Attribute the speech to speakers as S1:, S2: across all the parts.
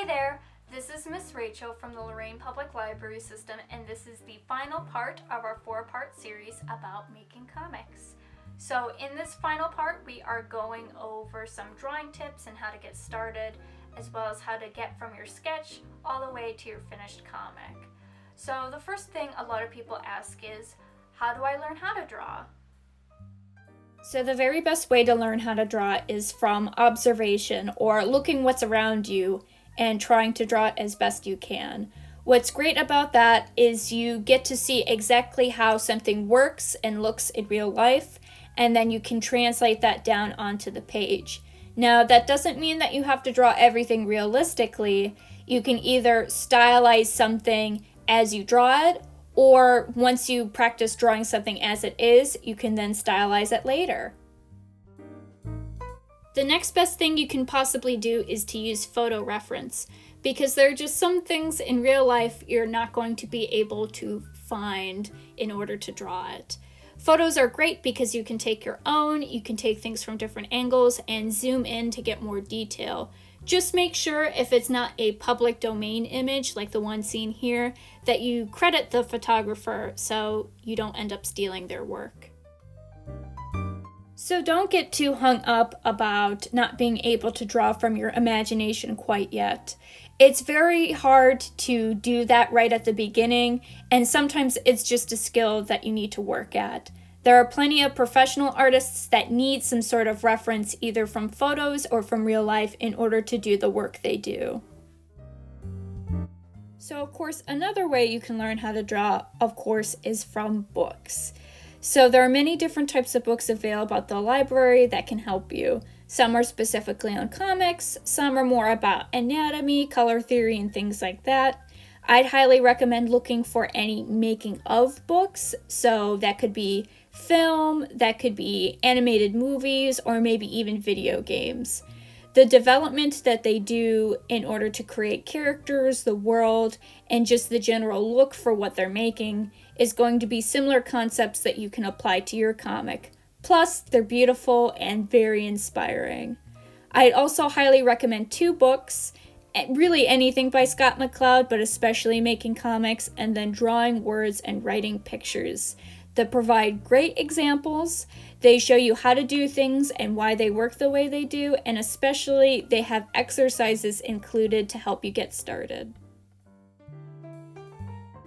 S1: Hey there, this is Miss Rachel from the Lorain Public Library System, and this is the final part of our 4-part series about making comics. So in this final part, we are going over some drawing tips and how to get started, as well as how to get from your sketch all the way to your finished comic. So the first thing a lot of people ask is, how do I learn how to draw?
S2: So the very best way to learn how to draw is from observation, or looking what's around you and trying to draw it as best you can. What's great about that is you get to see exactly how something works and looks in real life, and then you can translate that down onto the page. Now, that doesn't mean that you have to draw everything realistically. You can either stylize something as you draw it, or once you practice drawing something as it is, you can then stylize it later. The next best thing you can possibly do is to use photo reference, because there are just some things in real life you're not going to be able to find in order to draw it. Photos are great because you can take your own, you can take things from different angles and zoom in to get more detail. Just make sure if it's not a public domain image like the one seen here, that you credit the photographer so you don't end up stealing their work. So don't get too hung up about not being able to draw from your imagination quite yet. It's very hard to do that right at the beginning, and sometimes it's just a skill that you need to work at. There are plenty of professional artists that need some sort of reference either from photos or from real life in order to do the work they do. So of course, another way you can learn how to draw, of course, is from books. So there are many different types of books available at the library that can help you. Some are specifically on comics, some are more about anatomy, color theory, and things like that. I'd highly recommend looking for any making of books, so that could be film, that could be animated movies, or maybe even video games. The development that they do in order to create characters, the world, and just the general look for what they're making is going to be similar concepts that you can apply to your comic. Plus, they're beautiful and very inspiring. I'd also highly recommend 2 books, really anything by Scott MacLeod, but especially making comics, and then drawing words and writing pictures that provide great examples. They show you how to do things and why they work the way they do, and especially they have exercises included to help you get started.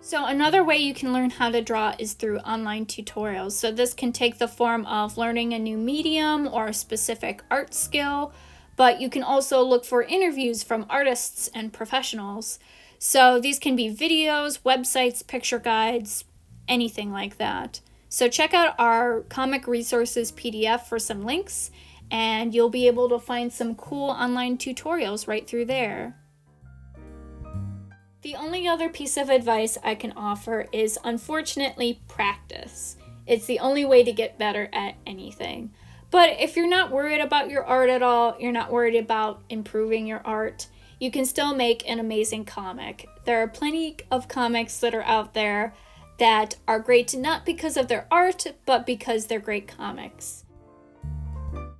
S2: So another way you can learn how to draw is through online tutorials. So this can take the form of learning a new medium or a specific art skill, but you can also look for interviews from artists and professionals. So these can be videos, websites, picture guides, anything like that. So check out our comic resources PDF for some links, and you'll be able to find some cool online tutorials right through there. The only other piece of advice I can offer is, unfortunately, practice. It's the only way to get better at anything. But if you're not worried about your art at all, you're not worried about improving your art, you can still make an amazing comic. There are plenty of comics that are out there that are great not because of their art, but because they're great comics.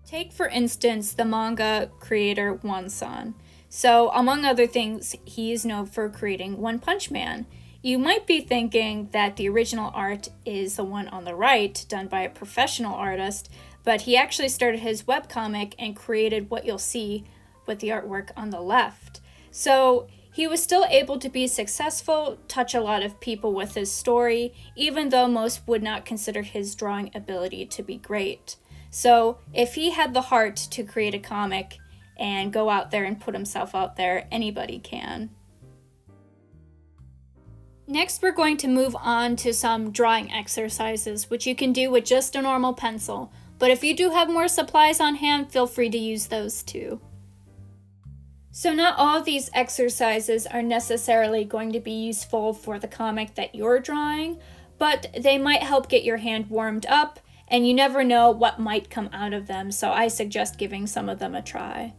S2: Take, for instance, the manga creator One-san. So, among other things, he is known for creating One Punch Man. You might be thinking that the original art is the one on the right, done by a professional artist, but he actually started his webcomic and created what you'll see with the artwork on the left. So, he was still able to be successful, touch a lot of people with his story, even though most would not consider his drawing ability to be great. So, if he had the heart to create a comic and go out there and put himself out there, anybody can. Next, we're going to move on to some drawing exercises, which you can do with just a normal pencil. But if you do have more supplies on hand, feel free to use those too. So not all of these exercises are necessarily going to be useful for the comic that you're drawing, but they might help get your hand warmed up, and you never know what might come out of them, so I suggest giving some of them a try.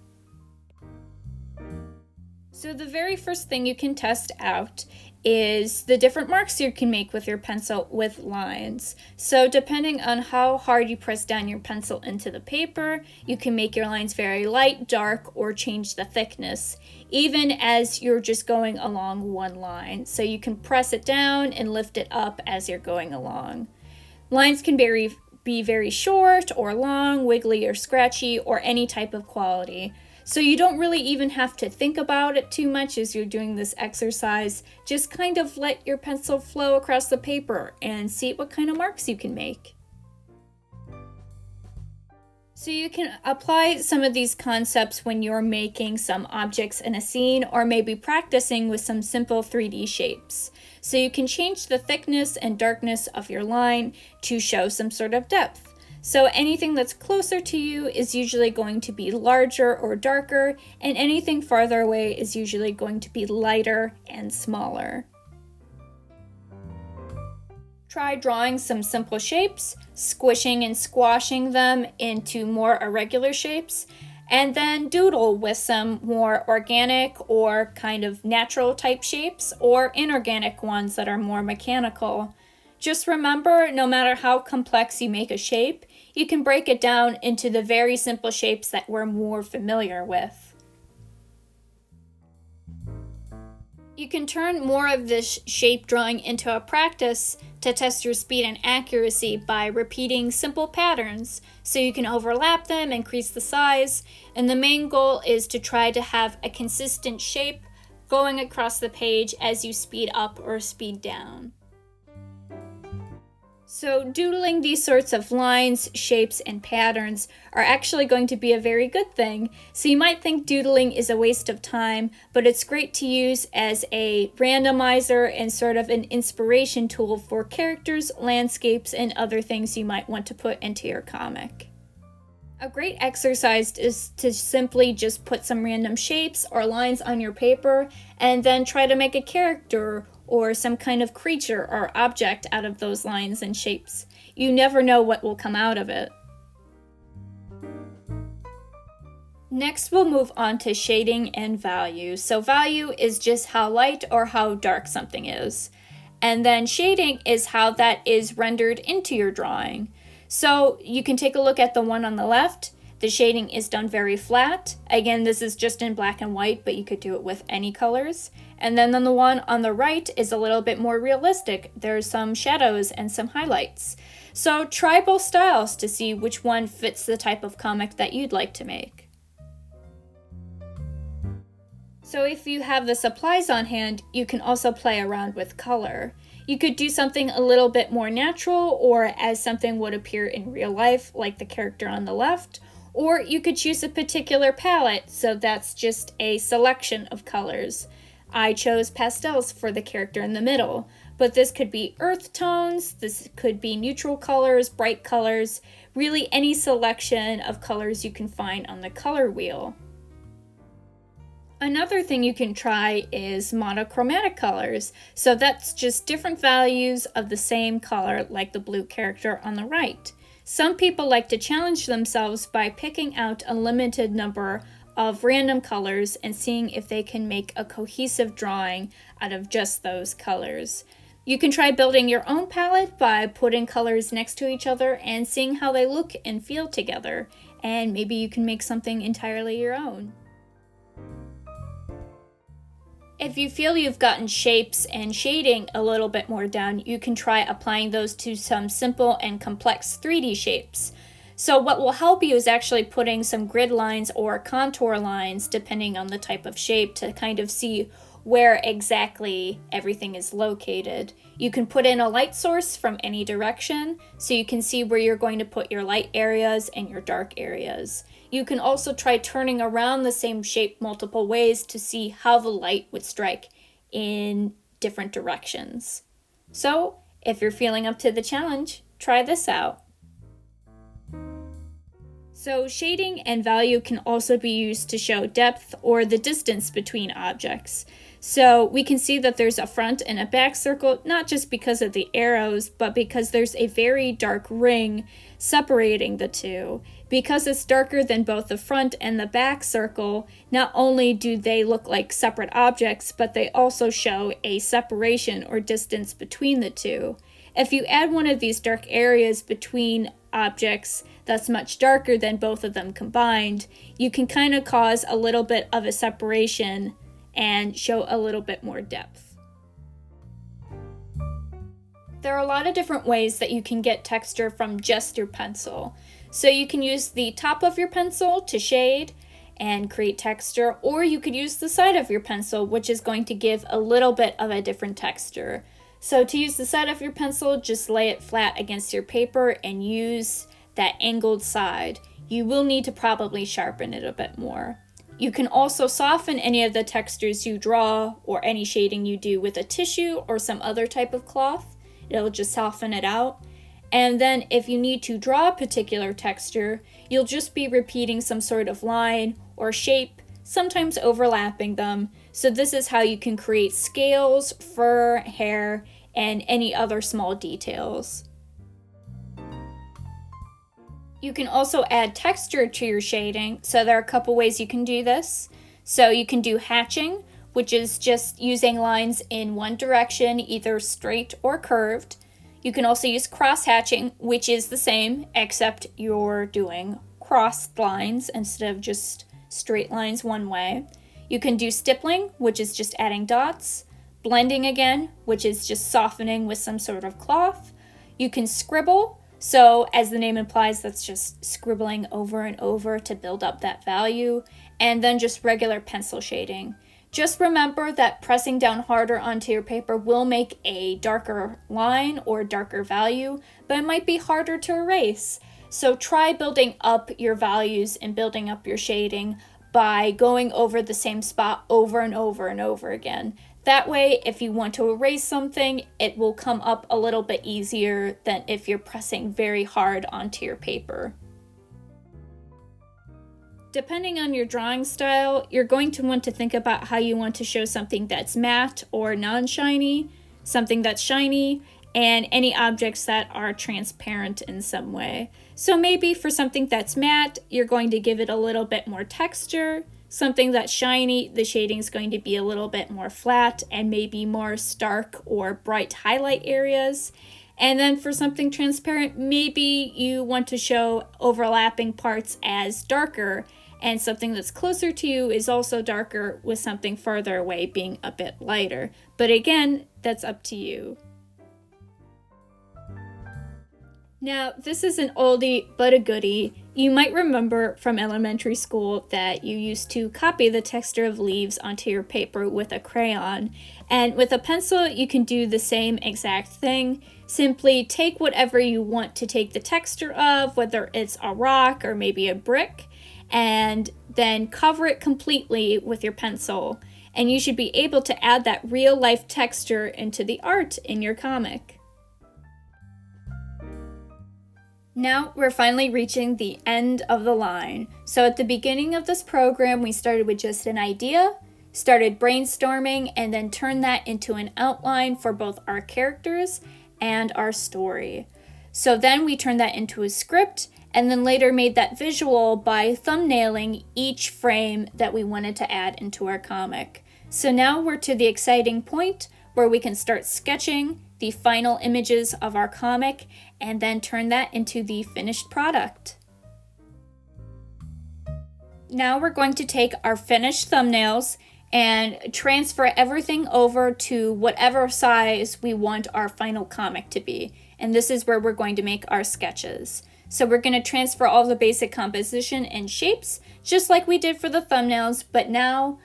S2: So the very first thing you can test out is the different marks you can make with your pencil with lines. So depending on how hard you press down your pencil into the paper, you can make your lines very light, dark, or change the thickness, even as you're just going along one line. So you can press it down and lift it up as you're going along. Lines can be very short or long, wiggly or scratchy, or any type of quality. So you don't really even have to think about it too much as you're doing this exercise. Just kind of let your pencil flow across the paper and see what kind of marks you can make. So you can apply some of these concepts when you're making some objects in a scene or maybe practicing with some simple 3D shapes. So you can change the thickness and darkness of your line to show some sort of depth. So anything that's closer to you is usually going to be larger or darker, and anything farther away is usually going to be lighter and smaller. Try drawing some simple shapes, squishing and squashing them into more irregular shapes, and then doodle with some more organic or kind of natural type shapes or inorganic ones that are more mechanical. Just remember, no matter how complex you make a shape, you can break it down into the very simple shapes that we're more familiar with. You can turn more of this shape drawing into a practice to test your speed and accuracy by repeating simple patterns so you can overlap them, increase the size, and the main goal is to try to have a consistent shape going across the page as you speed up or speed down. So doodling these sorts of lines, shapes, and patterns are actually going to be a very good thing. So you might think doodling is a waste of time, but it's great to use as a randomizer and sort of an inspiration tool for characters, landscapes, and other things you might want to put into your comic. A great exercise is to simply just put some random shapes or lines on your paper and then try to make a character or some kind of creature or object out of those lines and shapes. You never know what will come out of it. Next, we'll move on to shading and value. So value is just how light or how dark something is. And then shading is how that is rendered into your drawing. So you can take a look at the one on the left. The shading is done very flat. Again, this is just in black and white, but you could do it with any colors. And then the one on the right is a little bit more realistic. There's some shadows and some highlights. So try both styles to see which one fits the type of comic that you'd like to make. So if you have the supplies on hand, you can also play around with color. You could do something a little bit more natural or as something would appear in real life, like the character on the left, or you could choose a particular palette, so that's just a selection of colors. I chose pastels for the character in the middle, but this could be earth tones, this could be neutral colors, bright colors, really any selection of colors you can find on the color wheel. Another thing you can try is monochromatic colors, so that's just different values of the same color like the blue character on the right. Some people like to challenge themselves by picking out a limited number of random colors and seeing if they can make a cohesive drawing out of just those colors. You can try building your own palette by putting colors next to each other and seeing how they look and feel together, and maybe you can make something entirely your own. If you feel you've gotten shapes and shading a little bit more down, you can try applying those to some simple and complex 3D shapes. So what will help you is actually putting some grid lines or contour lines, depending on the type of shape, to kind of see where exactly everything is located. You can put in a light source from any direction, so you can see where you're going to put your light areas and your dark areas. You can also try turning around the same shape multiple ways to see how the light would strike in different directions. So, if you're feeling up to the challenge, try this out. So shading and value can also be used to show depth or the distance between objects. So we can see that there's a front and a back circle, not just because of the arrows, but because there's a very dark ring separating the two. Because it's darker than both the front and the back circle, not only do they look like separate objects, but they also show a separation or distance between the two. If you add one of these dark areas between objects that's much darker than both of them combined, you can kind of cause a little bit of a separation and show a little bit more depth. There are a lot of different ways that you can get texture from just your pencil. So you can use the top of your pencil to shade and create texture, or you could use the side of your pencil, which is going to give a little bit of a different texture. So to use the side of your pencil, just lay it flat against your paper and use that angled side. You will need to probably sharpen it a bit more. You can also soften any of the textures you draw or any shading you do with a tissue or some other type of cloth. It'll just soften it out. And then if you need to draw a particular texture, you'll just be repeating some sort of line or shape, sometimes overlapping them. So this is how you can create scales, fur, hair, and any other small details. You can also add texture to your shading. So there are a couple ways you can do this. So you can do hatching, which is just using lines in one direction, either straight or curved. You can also use cross-hatching, which is the same, except you're doing crossed lines instead of just straight lines one way. You can do stippling, which is just adding dots. Blending again, which is just softening with some sort of cloth. You can scribble, so as the name implies, that's just scribbling over and over to build up that value. And then just regular pencil shading. Just remember that pressing down harder onto your paper will make a darker line or darker value, but it might be harder to erase. So try building up your values and building up your shading by going over the same spot over and over and over again. That way, if you want to erase something, it will come up a little bit easier than if you're pressing very hard onto your paper. Depending on your drawing style, you're going to want to think about how you want to show something that's matte or non-shiny, something that's shiny, and any objects that are transparent in some way. So maybe for something that's matte, you're going to give it a little bit more texture. Something that's shiny, the shading is going to be a little bit more flat and maybe more stark or bright highlight areas. And then for something transparent, maybe you want to show overlapping parts as darker, and something that's closer to you is also darker, with something further away being a bit lighter. But again, that's up to you. Now, this is an oldie but a goodie. You might remember from elementary school that you used to copy the texture of leaves onto your paper with a crayon. And with a pencil, you can do the same exact thing. Simply take whatever you want to take the texture of, whether it's a rock or maybe a brick, and then cover it completely with your pencil. And you should be able to add that real life texture into the art in your comic. Now we're finally reaching the end of the line. So at the beginning of this program, we started with just an idea, started brainstorming, and then turned that into an outline for both our characters and our story. So then we turned that into a script, and then later made that visual by thumbnailing each frame that we wanted to add into our comic. So now we're to the exciting point where we can start sketching the final images of our comic and then turn that into the finished product. Now we're going to take our finished thumbnails and transfer everything over to whatever size we want our final comic to be. And this is where we're going to make our sketches. So we're going to transfer all the basic composition and shapes, just like we did for the thumbnails, but now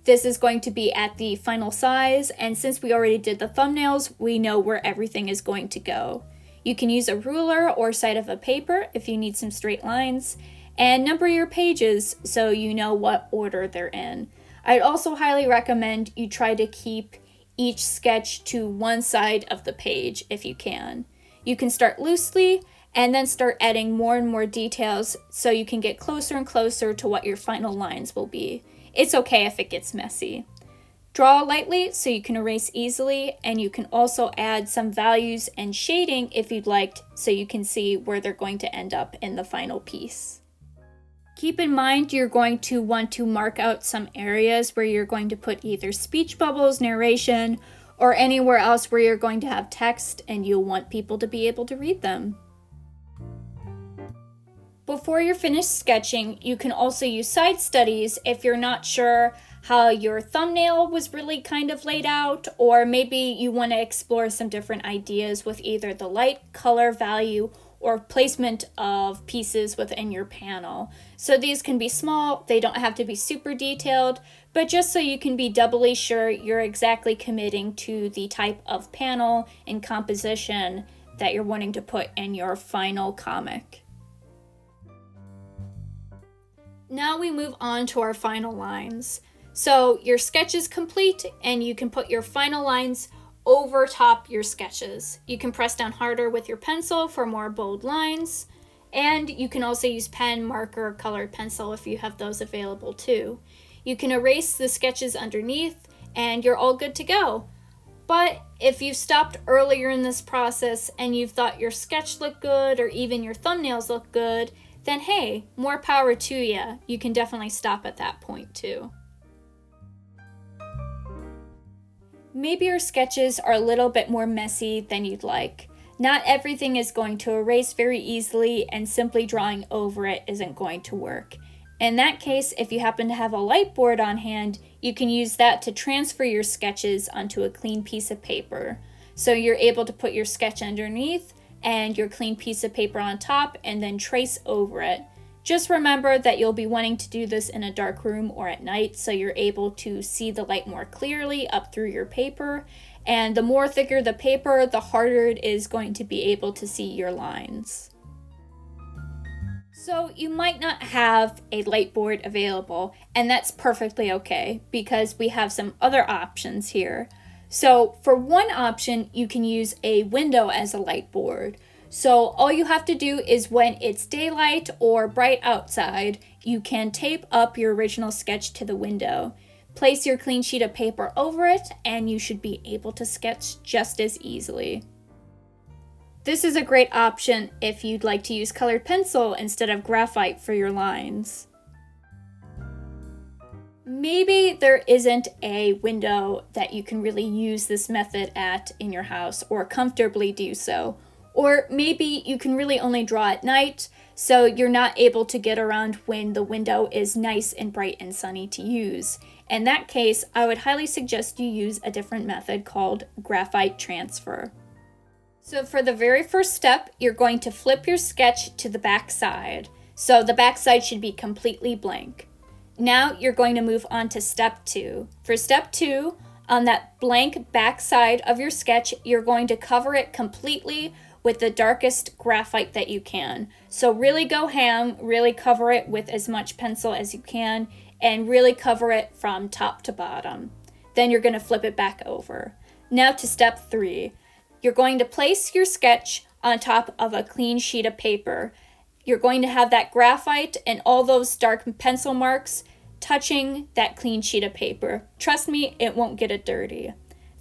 S2: this is going to be at the final size, and since we already did the thumbnails, we know where everything is going to go. You can use a ruler or side of a paper if you need some straight lines, and number your pages so you know what order they're in. I'd also highly recommend you try to keep each sketch to one side of the page if you can. You can start loosely and then start adding more and more details so you can get closer and closer to what your final lines will be. It's okay if it gets messy. Draw lightly so you can erase easily, and you can also add some values and shading if you'd like so you can see where they're going to end up in the final piece. Keep in mind you're going to want to mark out some areas where you're going to put either speech bubbles, narration, or anywhere else where you're going to have text and you'll want people to be able to read them. Before you're finished sketching, you can also use side studies if you're not sure how your thumbnail was really kind of laid out, or maybe you want to explore some different ideas with either the light, color, value, or placement of pieces within your panel. So these can be small, they don't have to be super detailed, but just so you can be doubly sure you're exactly committing to the type of panel and composition that you're wanting to put in your final comic. Now we move on to our final lines. So your sketch is complete and you can put your final lines over top your sketches. You can press down harder with your pencil for more bold lines, and you can also use pen, marker, colored pencil if you have those available too. You can erase the sketches underneath and you're all good to go. But if you've stopped earlier in this process and you've thought your sketch looked good or even your thumbnails look good, then hey, more power to you. You can definitely stop at that point too. Maybe your sketches are a little bit more messy than you'd like. Not everything is going to erase very easily, and simply drawing over it isn't going to work. In that case, if you happen to have a light board on hand, you can use that to transfer your sketches onto a clean piece of paper. So you're able to put your sketch underneath and your clean piece of paper on top and then trace over it. Just remember that you'll be wanting to do this in a dark room or at night so you're able to see the light more clearly up through your paper, and the more thicker the paper, the harder it is going to be able to see your lines. So you might not have a light board available, and that's perfectly okay because we have some other options here. So for one option, you can use a window as a light board. So all you have to do is when it's daylight or bright outside, you can tape up your original sketch to the window. Place your clean sheet of paper over it and you should be able to sketch just as easily. This is a great option if you'd like to use colored pencil instead of graphite for your lines. Maybe there isn't a window that you can really use this method at in your house or comfortably do so. Or maybe you can really only draw at night, so you're not able to get around when the window is nice and bright and sunny to use. In that case, I would highly suggest you use a different method called Graphite Transfer. So for the very first step, you're going to flip your sketch to the back side. So the back side should be completely blank. Now you're going to move on to step 2. For step 2, on that blank back side of your sketch, you're going to cover it completely with the darkest graphite that you can. So really go ham, really cover it with as much pencil as you can, and really cover it from top to bottom. Then you're going to flip it back over. Now to step 3. You're going to place your sketch on top of a clean sheet of paper. You're going to have that graphite and all those dark pencil marks touching that clean sheet of paper. Trust me, it won't get it dirty.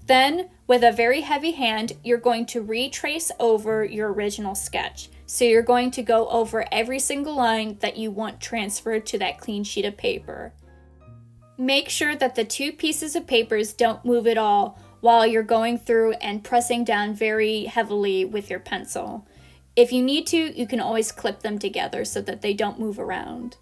S2: Then, with a very heavy hand, you're going to retrace over your original sketch. So you're going to go over every single line that you want transferred to that clean sheet of paper. Make sure that the two pieces of papers don't move at all while you're going through and pressing down very heavily with your pencil. If you need to, you can always clip them together so that they don't move around.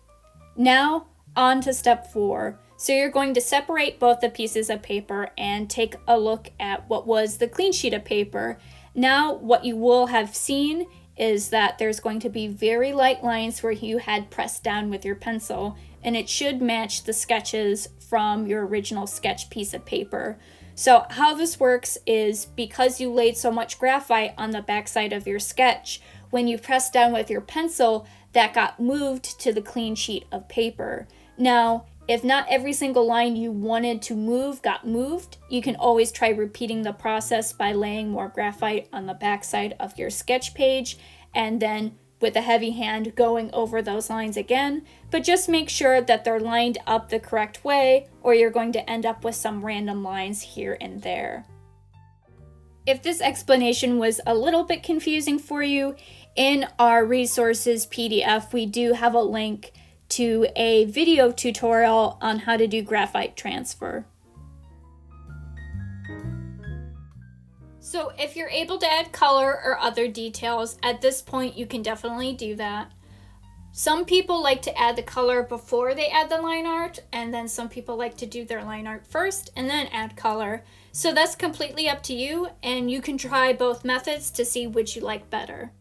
S2: Now, on to step 4. So you're going to separate both the pieces of paper and take a look at what was the clean sheet of paper. Now, what you will have seen is that there's going to be very light lines where you had pressed down with your pencil, and it should match the sketches from your original sketch piece of paper. So how this works is because you laid so much graphite on the backside of your sketch, when you press down with your pencil, that got moved to the clean sheet of paper. Now, if not every single line you wanted to move got moved, you can always try repeating the process by laying more graphite on the backside of your sketch page and then with a heavy hand going over those lines again, but just make sure that they're lined up the correct way or you're going to end up with some random lines here and there. If this explanation was a little bit confusing for you, in our resources PDF, we do have a link to a video tutorial on how to do graphite transfer. So if you're able to add color or other details, at this point you can definitely do that. Some people like to add the color before they add the line art, and then some people like to do their line art first and then add color. So that's completely up to you, and you can try both methods to see which you like better.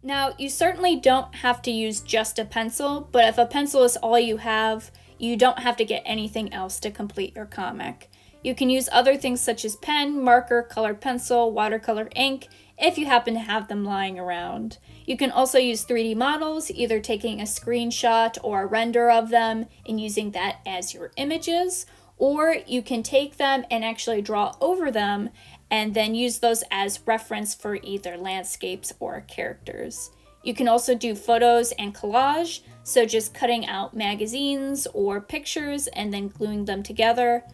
S2: Now, you certainly don't have to use just a pencil, but if a pencil is all you have, you don't have to get anything else to complete your comic. You can use other things such as pen, marker, colored pencil, watercolor ink, if you happen to have them lying around. You can also use 3D models, either taking a screenshot or a render of them and using that as your images, or you can take them and actually draw over them and then use those as reference for either landscapes or characters. You can also do photos and collage, so just cutting out magazines or pictures and then gluing them together.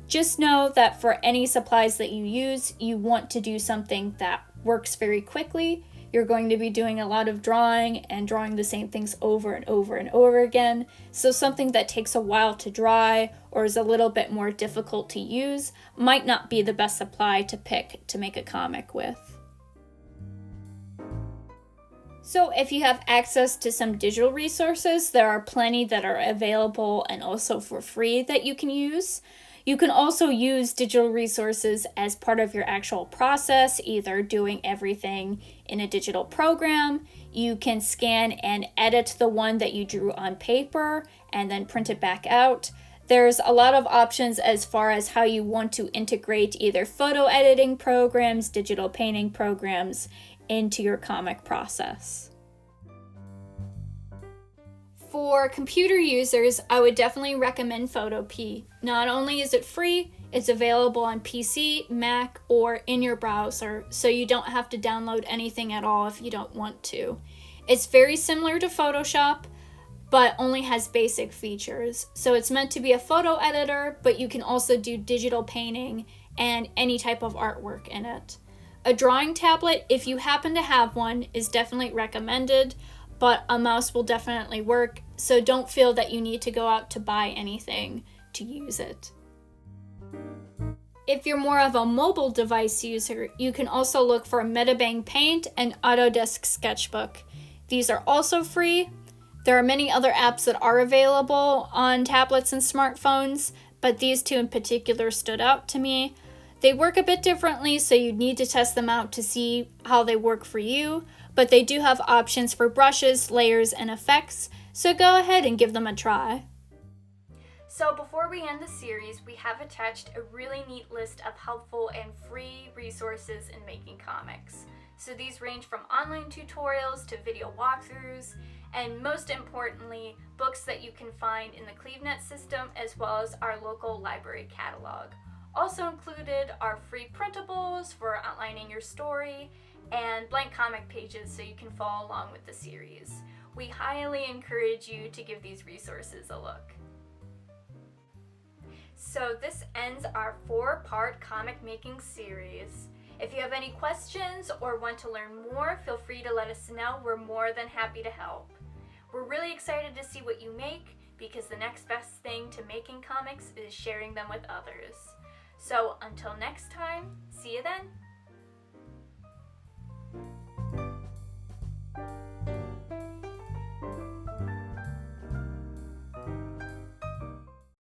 S2: Just know that for any supplies that you use, you want to do something that works very quickly. You're going to be doing a lot of drawing and drawing the same things over and over and over again. So something that takes a while to dry or is a little bit more difficult to use might not be the best supply to pick to make a comic with. So if you have access to some digital resources, there are plenty that are available and also for free that you can use. You can also use digital resources as part of your actual process, either doing everything in a digital program. You can scan and edit the one that you drew on paper and then print it back out. There's a lot of options as far as how you want to integrate either photo editing programs, digital painting programs into your comic process. For computer users, I would definitely recommend Photopea. Not only is it free, it's available on PC, Mac, or in your browser, so you don't have to download anything at all if you don't want to. It's very similar to Photoshop, but only has basic features. So it's meant to be a photo editor, but you can also do digital painting and any type of artwork in it. A drawing tablet, if you happen to have one, is definitely recommended, but a mouse will definitely work, so don't feel that you need to go out to buy anything to use it. If you're more of a mobile device user, you can also look for Metabang Paint and Autodesk Sketchbook. These are also free. There are many other apps that are available on tablets and smartphones, but these two in particular stood out to me. They work a bit differently, so you need to test them out to see how they work for you, but they do have options for brushes, layers, and effects, so go ahead and give them a try.
S1: So before we end the series, we have attached a really neat list of helpful and free resources in making comics. So these range from online tutorials to video walkthroughs, and most importantly, books that you can find in the CleveNet system as well as our local library catalog. Also included are free printables for outlining your story and blank comic pages so you can follow along with the series. We highly encourage you to give these resources a look. So this ends our 4-part comic making series. If you have any questions or want to learn more, feel free to let us know. We're more than happy to help. We're really excited to see what you make because the next best thing to making comics is sharing them with others. So until next time, see you then!